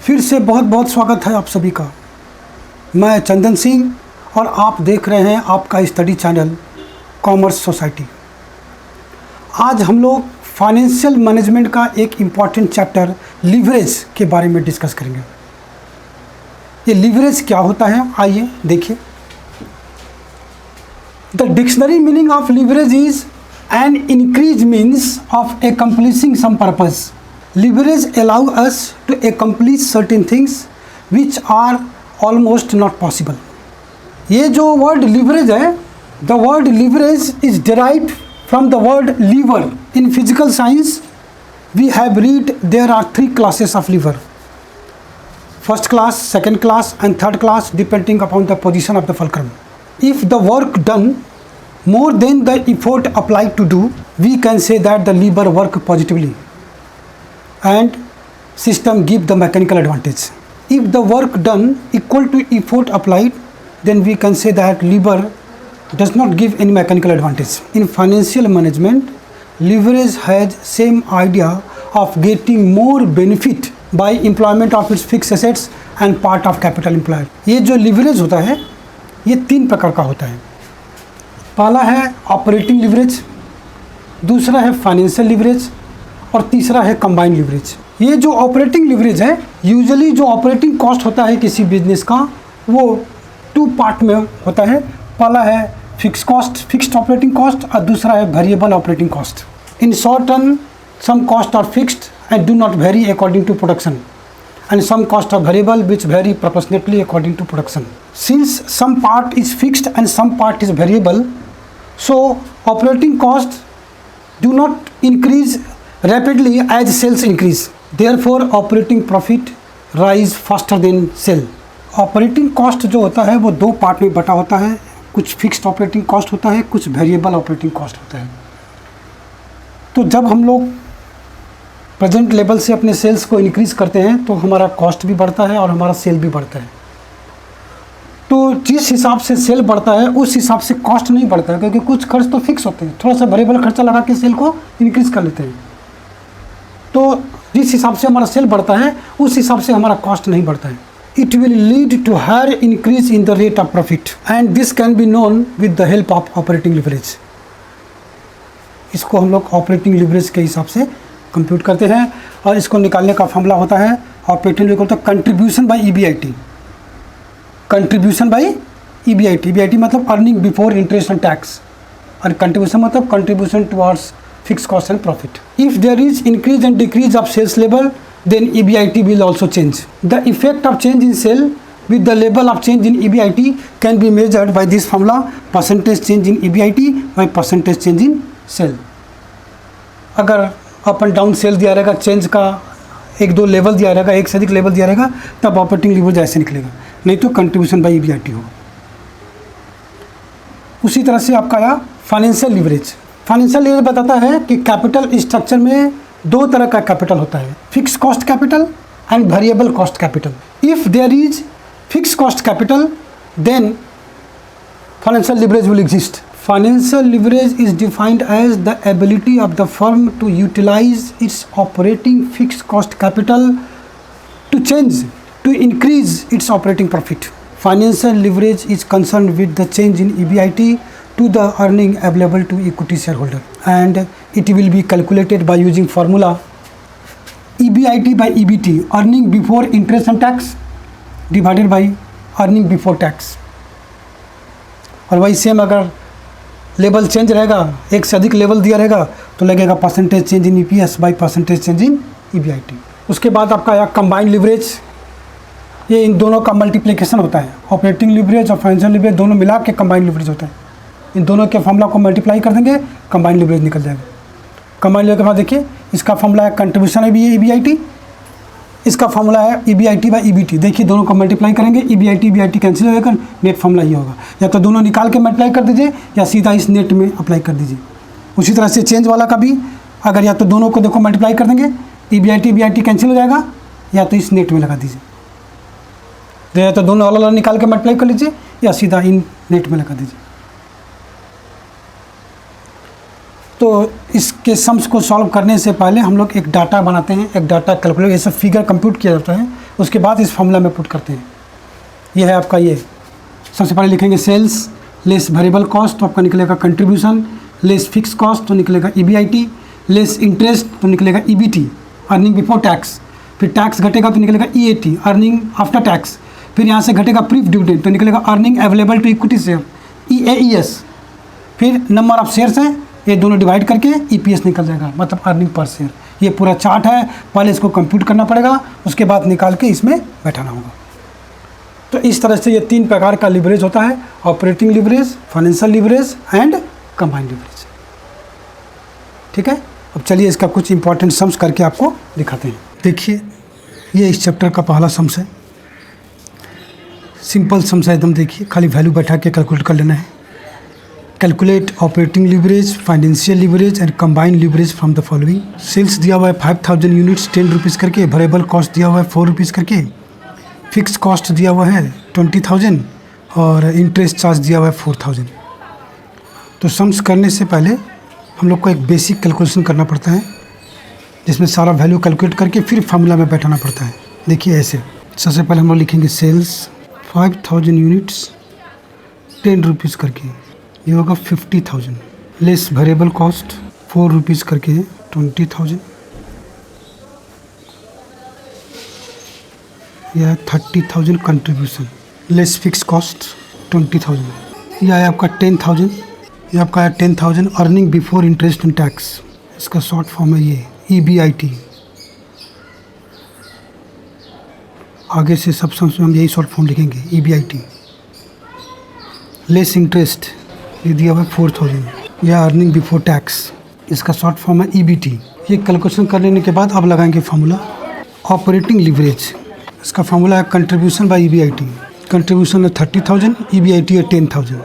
फिर से बहुत बहुत स्वागत है आप सभी का। मैं चंदन सिंह और आप देख रहे हैं आपका स्टडी चैनल कॉमर्स सोसाइटी। आज हम लोग फाइनेंशियल मैनेजमेंट का एक इम्पॉर्टेंट चैप्टर लीवरेज के बारे में डिस्कस करेंगे। ये लीवरेज क्या होता है, आइए देखिए। The dictionary meaning of leverage is an increase means of accomplishing some purpose. Leverage allow us to accomplish certain things which are almost not possible. ये जो वर्ड लीवरेज है, the word leverage is derived from the word lever. In physical science, we have read there are 3 classes of lever. First class, second class and third class depending upon the position of the fulcrum. If the work done more than the effort applied to do, we can say that the lever work positively and system give the mechanical advantage. If the work done equal to effort applied, then we can say that lever does not give any mechanical advantage. In financial management, leverage has same idea of getting more benefit by employment of its fixed assets and part of capital employed. ये जो leverage होता है ये 3 प्रकार का होता है। पहला है ऑपरेटिंग लीवरेज, दूसरा है फाइनेंशियल लीवरेज और तीसरा है कंबाइंड लीवरेज। ये जो ऑपरेटिंग लीवरेज है, यूजुअली जो ऑपरेटिंग कॉस्ट होता है किसी बिजनेस का वो 2 पार्ट में होता है। पहला है फिक्स्ड ऑपरेटिंग कॉस्ट और दूसरा है variable operating cost. In short term some cost are fixed and do not vary according to production and some costs are variable which vary proportionately according to production. Since some part is fixed and some part is variable, so operating costs do not increase rapidly as sales increase. Therefore operating profit rise faster than sale. Operating cost जो होता है वो 2 part में बटा होता है। कुछ fixed operating cost होता है, कुछ वेरिएबल ऑपरेटिंग कॉस्ट होता है। तो जब हम लोग प्रेजेंट लेवल से अपने सेल्स को इंक्रीज़ करते हैं तो हमारा कॉस्ट भी बढ़ता है और हमारा सेल भी बढ़ता है। तो जिस हिसाब से सेल बढ़ता है उस हिसाब से कॉस्ट नहीं बढ़ता है, क्योंकि कुछ खर्च तो फिक्स होते हैं, थोड़ा सा वेरिएबल खर्चा लगा के सेल को इंक्रीज़ कर लेते हैं। तो जिस हिसाब से हमारा सेल बढ़ता है उस हिसाब से हमारा कॉस्ट नहीं बढ़ता है। It will lead to higher increase in the rate of profit and this can be known with the help of operating leverage. इसको हम लोग ऑपरेटिंग लीवरेज के हिसाब से कंप्यूट करते हैं और इसको निकालने का फॉर्मूला होता है operating equal to contribution by EBIT. Contribution by EBIT, EBIT मतलब earning before interest and tax और कंट्रीब्यूशन मतलब contribution towards fix cost and profit. If there is increase and decrease of sales level then EBIT will also change. The effect of change in sale with the level of change in EBIT can be measured by this formula, percentage change in EBIT by percentage change in sale. अगर up and down cell दिया रहेगा, change का 1-2 level दिया रहेगा, 1 से अधिक level दिया रहेगा, तब ऑपरेटिंग लीवरेज ऐसे निकलेगा, नहीं तो कंट्रीब्यूशन बाय ईबीआईटी होगा। उसी तरह से आपका आया फाइनेंशियल लीवरेज। फाइनेंशियल लीवरेज बताता है कि कैपिटल स्ट्रक्चर में 2 तरह का कैपिटल होता है, fix cost capital and variable cost capital. If there is fix cost capital then financial leverage will exist. Financial leverage is defined as the ability of the firm to utilize its operating fixed cost capital to increase its operating profit. Financial leverage is concerned with the change in EBIT to the earning available to equity shareholder, and it will be calculated by using formula EBIT by EBT, earning before interest and tax divided by earning before tax। और वही same अगर level change रहेगा, 1 से अधिक level दिया रहेगा तो लगेगा percentage change in EPS by percentage change in EBIT. उसके बाद आपका आया कंबाइंड लीवरेज। ये इन दोनों का मल्टीप्लिकेशन होता है, ऑपरेटिंग लीवरेज और फाइनेंशियल लीवरेज दोनों मिला के कंबाइंड लीवरेज होता है। इन दोनों के फॉर्मूला को मल्टीप्लाई कर देंगे, कंबाइंड लीवरेज निकल जाएगा। कंबाइंड लीवरेज के बाद देखिए इसका फॉर्मूला है कंट्रीब्यूशन है ईबीआईटी, इसका फॉर्मूला है ईबीआईटी बाय ईबीटी। देखिए दोनों को मल्टीप्लाई करेंगे, ईबीआईटी कैंसिल हो जाएगा, नेट फॉर्मूला ये होगा। या तो दोनों निकाल के मल्टीप्लाई कर दीजिए या सीधा इस नेट में अप्लाई कर दीजिए। उसी तरह से चेंज वाला का भी अगर या तो दोनों को देखो मल्टीप्लाई कर देंगे, ईबीआईटी कैंसिल हो जाएगा, या तो इस नेट में लगा दीजिए। या तो दोनों अलग अलग निकाल के मल्टीप्लाई कर लीजिए या सीधा इन नेट में लगा दीजिए। तो इसके सम्स को सॉल्व करने से पहले हम लोग एक डाटा बनाते हैं, एक डाटा कैलकुलेट, ये सब फिगर कंप्यूट किया जाता है उसके बाद इस फॉर्मूला में पुट करते हैं। ये है आपका, ये सबसे पहले लिखेंगे सेल्स लेस वेरिएबल कॉस्ट, तो आपका निकलेगा कंट्रीब्यूशन, लेस फिक्स कॉस्ट तो निकलेगा EBIT, लेस इंटरेस्ट तो निकलेगा EBT, अर्निंग बिफोर टैक्स, फिर टैक्स घटेगा तो निकलेगा EAT, अर्निंग आफ्टर टैक्स, फिर यहाँ से घटेगा प्रीफ डिविडेंड तो निकलेगा earning available to equity share EAES, फिर नंबर ऑफ शेयर्स है, ये दोनों डिवाइड करके EPS निकल जाएगा, मतलब अर्निंग पर शेयर। ये पूरा चार्ट है, पहले इसको कंप्यूट करना पड़ेगा, उसके बाद निकाल के इसमें बैठाना होगा। तो इस तरह से ये 3 प्रकार का लिवरेज होता है, operating leverage, financial leverage and combined leverage. ठीक है, अब चलिए इसका कुछ इंपॉर्टेंट सम्स करके आपको दिखाते हैं। देखिए, ये इस चैप्टर का पहला सम्स है, सिंपल सम्स है एकदम। देखिए, खाली वैल्यू बैठा के कैलकुलेट कर लेना है। Calculate operating leverage, financial leverage and combined leverage from the following. Sales दिया हुआ है 5000 यूनिट्स 10 रुपीज़ करके, वेरिएबल कॉस्ट दिया हुआ है 4 रुपीज़ करके, फिक्स कॉस्ट दिया हुआ है 20,000 और इंटरेस्ट चार्ज दिया हुआ है 4000। तो सम्स करने से पहले हम लोग को एक बेसिक कैलकुलेशन करना पड़ता है, जिसमें सारा वैल्यू कैलकुलेट करके फिर फार्मूला में बैठाना पड़ता है। देखिए ऐसे, सबसे पहले हम लोग लिखेंगे सेल्स 5000 यूनिट्स 10 रुपीज़ करके, ये होगा 50,000, लेस वेरिएबल कॉस्ट 4 रुपीज़ करके 20,000, यह है 30,000 कंट्रीब्यूशन, लेस फिक्स कॉस्ट 20,000, यह है आपका 10,000, ये आपका है 10,000 earning before interest and tax, इसका शॉर्ट फॉर्म है ये EBIT। आगे से सब सम्स में हम यही शॉर्ट फॉर्म लिखेंगे EBIT। लेस इंटरेस्ट ये दिया हुआ है 4000, यह अर्निंग बिफोर टैक्स, इसका शॉर्ट फॉर्म है EBT। ये कैलकुलेशन कर लेने के बाद अब लगाएंगे फार्मूला ऑपरेटिंग लिवरेज। इसका फार्मूला है कंट्रीब्यूशन बाय EBIT। कंट्रीब्यूशन है 30,000, EBIT है 10,000,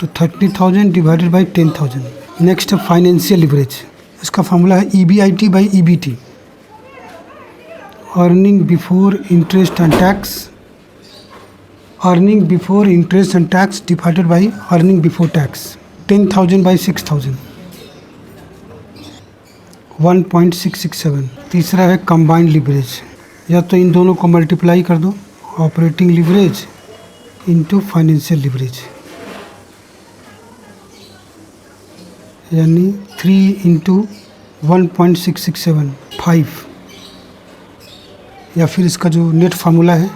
तो 30,000 डिवाइडेड बाई 10,000। नेक्स्ट है फाइनेंशियल लिवरेज, इसका फार्मूला है EBIT by EBT, earning before interest and tax, earning before interest and tax divided by earning before tax, 10,000 by 6,000, 1.667। तीसरा है combined leverage, या तो इन दोनों को मल्टीप्लाई कर दो, operating leverage into financial leverage, यानी 3 इंटू 1.667 5, या फिर इसका जो नेट फार्मूला है,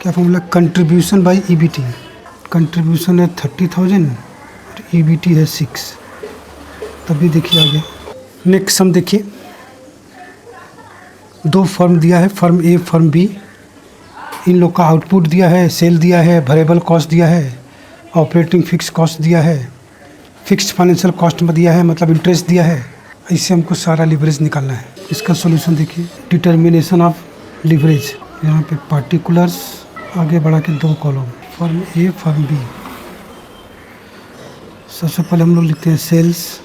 क्या formula, contribution by EBT। Contribution है 30,000 और EBT है 6। तभी देखिए आगे नेक्स्ट सम देखिए, 2 फर्म दिया है, फर्म A फर्म B, इन लोग का आउटपुट दिया है, सेल दिया है, वेरिएबल कॉस्ट दिया है, ऑपरेटिंग फिक्स कॉस्ट दिया है, फिक्स्ड फाइनेंशियल कॉस्ट में दिया है, मतलब इंटरेस्ट दिया है। इससे हमको सारा लिवरेज निकालना है। इसका सॉल्यूशन देखिए, डिटर्मिनेशन ऑफ लिवरेज, यहाँ पे पार्टिकुलर्स आगे बढ़ा के 2 column, firm A firm B। सबसे पहले हम लोग लिखते हैं सेल्स,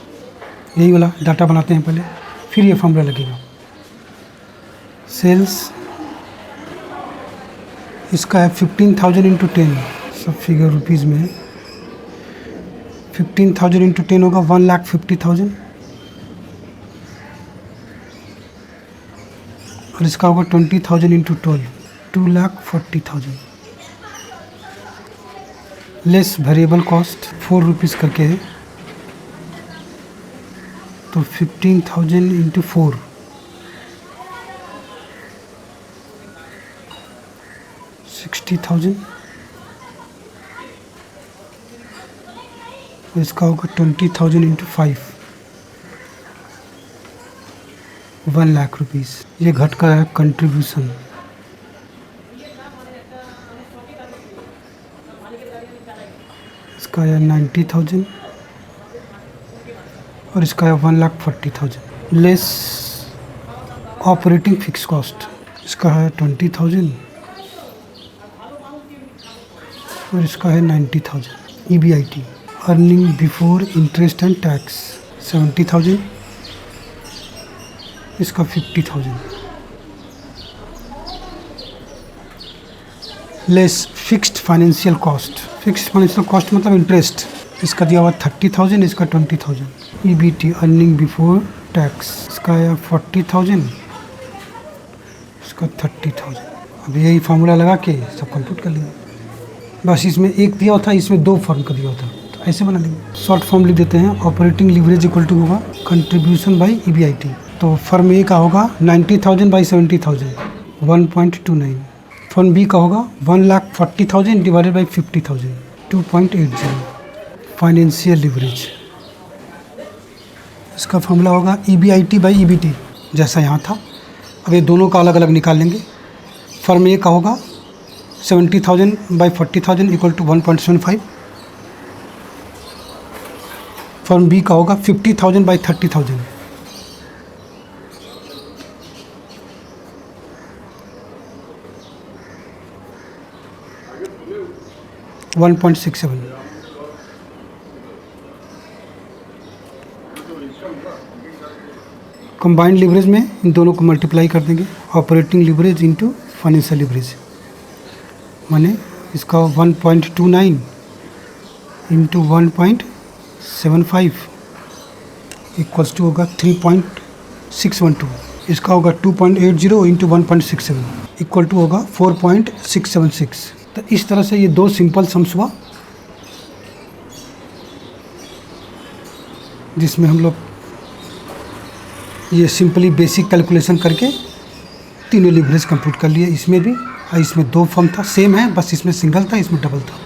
यही वाला डाटा बनाते हैं पहले, फिर ये फॉर्मूला लगेगा। सेल्स इसका है 15,000 इंटू 10, सब फिगर रुपीज़ में है। 15,000 इंटू 10 होगा 1,50,000, और इसका होगा 20,000 into 12, 2,40,000, less variable cost 4 rupees करके है, तो 15,000 इंटू 4, 60,000, इसका होगा 20,000 इंटू 5, 1 लाख रुपीज़। ये घट का है कंट्रीब्यूशन, इसका है 90,000 और इसका है 1,40,000, लेस ऑपरेटिंग फिक्स कॉस्ट, इसका है 20,000 और इसका है 90,000। EBIT earning before interest and tax 70,000, इसका 50,000, less fixed financial cost, fixed financial cost मतलब इंटरेस्ट, इसका दिया हुआ 30,000, इसका 20,000। EBT अर्निंग बिफोर टैक्स इसका आया 40,000, इसका 30,000। अब यही फार्मूला लगा के सब कंप्यूट कर लेंगे। बस इसमें एक दिया होता, इसमें 2 फर्म का दिया होता, तो ऐसे बना लेंगे। शॉर्ट फॉर्म लिख देते हैं। ऑपरेटिंग लीवरेज इक्वल टू होगा कंट्रीब्यूशन बाई EBIT। तो फर्म ए का होगा 90,000 बाई 70,000 1.29। फर्म बी का होगा 1,40,000 डिवाइडेड बाई 50,000 2.80। फाइनेंशियल लीवरेज, इसका फॉर्मूला होगा EBIT बाई EBT जैसा यहाँ था। अब ये दोनों का अलग अलग निकाल लेंगे। फर्म ए का होगा 70,000 by 40,000 equal to 1.75। Firm B का होगा 50,000 बाई 30,000 1.67। कंबाइंड लीवरेज में इन दोनों को मल्टीप्लाई कर देंगे। Operating leverage into financial leverage, माने इसका 1.29 इंटू 1.75 इक्वल्स टू होगा 3.612। इसका होगा 2.80 इंटू 1.67 इक्वल टू होगा 4.676। तो इस तरह से ये 2 सिंपल सम्स हुआ, जिसमें हम लोग ये सिंपली बेसिक कैलकुलेशन करके तीनों लीवरेज कंप्यूट कर लिए। इसमें भी, इसमें 2 फर्म था, सेम है, बस इसमें सिंगल था, इसमें डबल था।